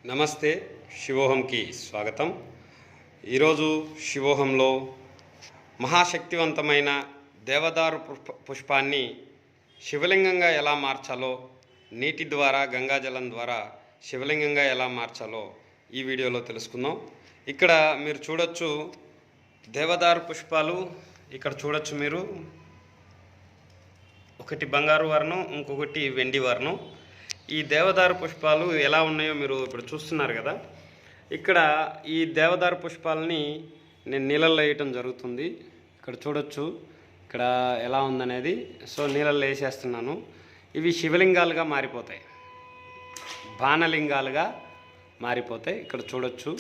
నమస్తే, శివోహంకి స్వాగతం. ఈరోజు శివోహంలో మహాశక్తివంతమైన దేవదారు పుష్పాన్ని శివలింగంగా ఎలా మార్చాలో, నీటి ద్వారా గంగాజలం ద్వారా శివలింగంగా ఎలా మార్చాలో ఈ వీడియోలో తెలుసుకుందాం. ఇక్కడ మీరు చూడొచ్చు దేవదారు పుష్పాలు. ఇక్కడ చూడొచ్చు మీరు, ఒకటి బంగారు వర్ణం, ఇంకొకటి వెండి వర్ణం. ఈ దేవదారు పుష్పాలు ఎలా ఉన్నాయో మీరు ఇప్పుడు చూస్తున్నారు కదా. ఇక్కడ ఈ దేవదారు పుష్పాలని నేను నీళ్ళల్లో వేయటం జరుగుతుంది. ఇక్కడ చూడొచ్చు ఇక్కడ ఎలా ఉందనేది. సో నీళ్ళల్లో వేసేస్తున్నాను. ఇవి శివలింగాలుగా మారిపోతాయి, బాణలింగాలుగా మారిపోతాయి. ఇక్కడ చూడొచ్చు.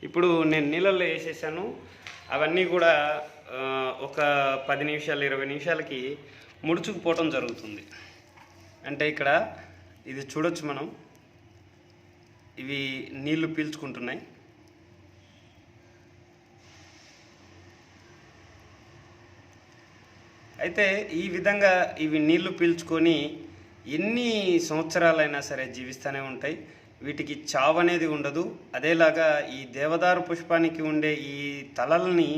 ఇప్పుడు నేను నీళ్ళల్లో వేసేసాను. అవన్నీ కూడా ఒక 10 నిమిషాలు 20 నిమిషాలకి ముడుచుకుపోవటం జరుగుతుంది. అంటే ఇక్కడ ఇది చూడొచ్చు మనం, ఇవి నీళ్లు పీల్చుకుంటున్నాయి. అయితే ఈ విధంగా ఇవి నీళ్లు పీల్చుకొని ఎన్ని సంవత్సరాలైనా సరే జీవిస్తూనే ఉంటాయి. వీటికి చావు అనేది ఉండదు. అదేలాగా ఈ దేవదారు పుష్పానికి ఉండే ఈ తలల్ని,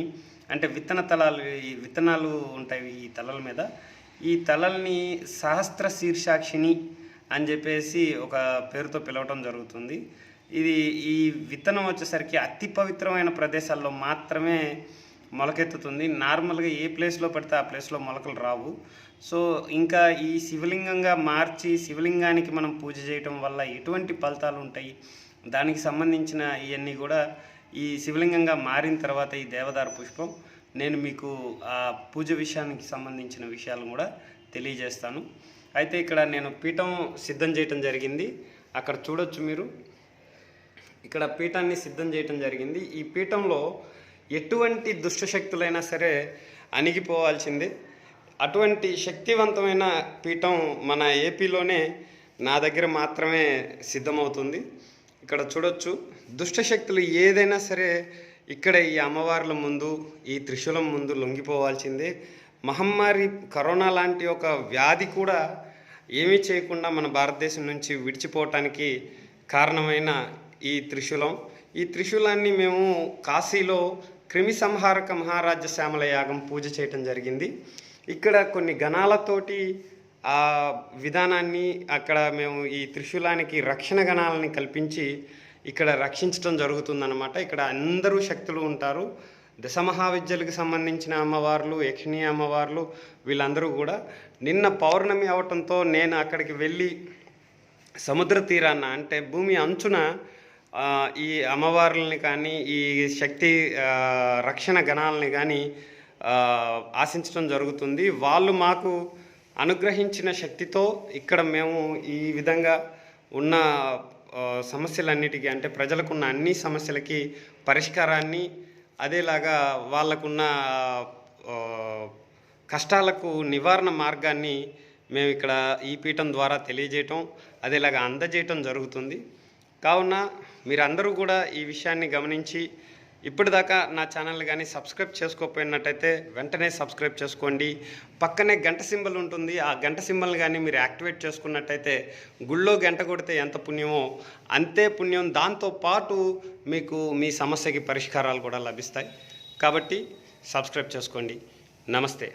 అంటే విత్తన తలాలు, ఈ విత్తనాలు ఉంటాయి ఈ తలల మీద. ఈ తలల్ని సహస్ర శీర్షాక్షిని అని చెప్పేసి ఒక పేరుతో పిలవటం జరుగుతుంది. ఇది ఈ విత్తనం వచ్చేసరికి అతి పవిత్రమైన ప్రదేశాల్లో మాత్రమే మొలకెత్తుతుంది. నార్మల్గా ఏ ప్లేస్లో పడితే ఆ ప్లేస్లో మొలకలు రావు. సో ఇంకా ఈ శివలింగంగా మార్చి శివలింగానికి మనం పూజ చేయటం వల్ల ఎటువంటి ఫలితాలు ఉంటాయి, దానికి సంబంధించిన ఇవన్నీ కూడా ఈ శివలింగంగా మారిన తర్వాత ఈ దేవదారు పుష్పం నేను మీకు ఆ పూజ విషయానికి సంబంధించిన విషయాలు కూడా తెలియజేస్తాను. అయితే ఇక్కడ నేను పీఠం సిద్ధం చేయటం జరిగింది. అక్కడ చూడొచ్చు మీరు, ఇక్కడ పీఠాన్ని సిద్ధం చేయటం జరిగింది. ఈ పీఠంలో ఎటువంటి దుష్టశక్తులైనా సరే అణిగిపోవాల్సిందే. అటువంటి శక్తివంతమైన పీఠం మన ఏపీలోనే నా దగ్గర మాత్రమే సిద్ధమవుతుంది. ఇక్కడ చూడొచ్చు, దుష్టశక్తులు ఏదైనా సరే ఇక్కడ ఈ అమ్మవార్ల ముందు, ఈ త్రిశూలం ముందు లొంగిపోవాల్సిందే. మహమ్మారి కరోనా లాంటి ఒక వ్యాధి కూడా ఏమీ చేయకుండా మన భారతదేశం నుంచి విడిచిపోవటానికి కారణమైన ఈ త్రిశూలం. ఈ త్రిశూలాన్ని మేము కాశీలో క్రిమి సంహారక మహారాజ శ్యామల యాగం పూజ చేయటం జరిగింది. ఇక్కడ కొన్ని గణాలతోటి ఆ విధానాన్ని అక్కడ మేము ఈ త్రిశూలానికి రక్షణ గణాలని కల్పించి ఇక్కడ రక్షించడం జరుగుతుందన్నమాట. ఇక్కడ అందరూ శక్తులు ఉంటారు. దశమహావిద్యలకు సంబంధించిన అమ్మవార్లు, యక్షిణీ అమ్మవార్లు, వీళ్ళందరూ కూడా. నిన్న పౌర్ణమి అవటంతో నేను అక్కడికి వెళ్ళి సముద్ర తీరాన, అంటే భూమి అంచున ఈ అమ్మవార్లని కానీ ఈ శక్తి రక్షణ గణాలని కానీ ఆశించడం జరుగుతుంది. వాళ్ళు మాకు అనుగ్రహించిన శక్తితో ఇక్కడ మేము ఈ విధంగా ఉన్న సమస్యలన్నిటికీ, అంటే ప్రజలకున్న అన్ని సమస్యలకి పరిష్కారాన్ని, అదేలాగా వాళ్ళకున్న కష్టాలకు నివారణ మార్గాన్ని మేము ఇక్కడ ఈ పీఠం ద్వారా తెలియజేయటం, అదేలాగా అందజేయటం జరుగుతుంది. కావున మీరందరూ కూడా ఈ విషయాన్ని గమనించి ఇప్పటిదాకా నా ఛానల్ కానీ సబ్స్క్రైబ్ చేసుకోకపోయినట్టయితే వెంటనే సబ్స్క్రైబ్ చేసుకోండి. పక్కనే గంట సింబల్ ఉంటుంది. ఆ గంట సింబల్ కానీ మీరు యాక్టివేట్ చేసుకున్నట్టయితే గుళ్ళో గంట కొడితే ఎంత పుణ్యమో అంతే పుణ్యం. దాంతోపాటు మీకు మీ సమస్యకి పరిష్కారాలు కూడా లభిస్తాయి. కాబట్టి సబ్స్క్రైబ్ చేసుకోండి. నమస్తే.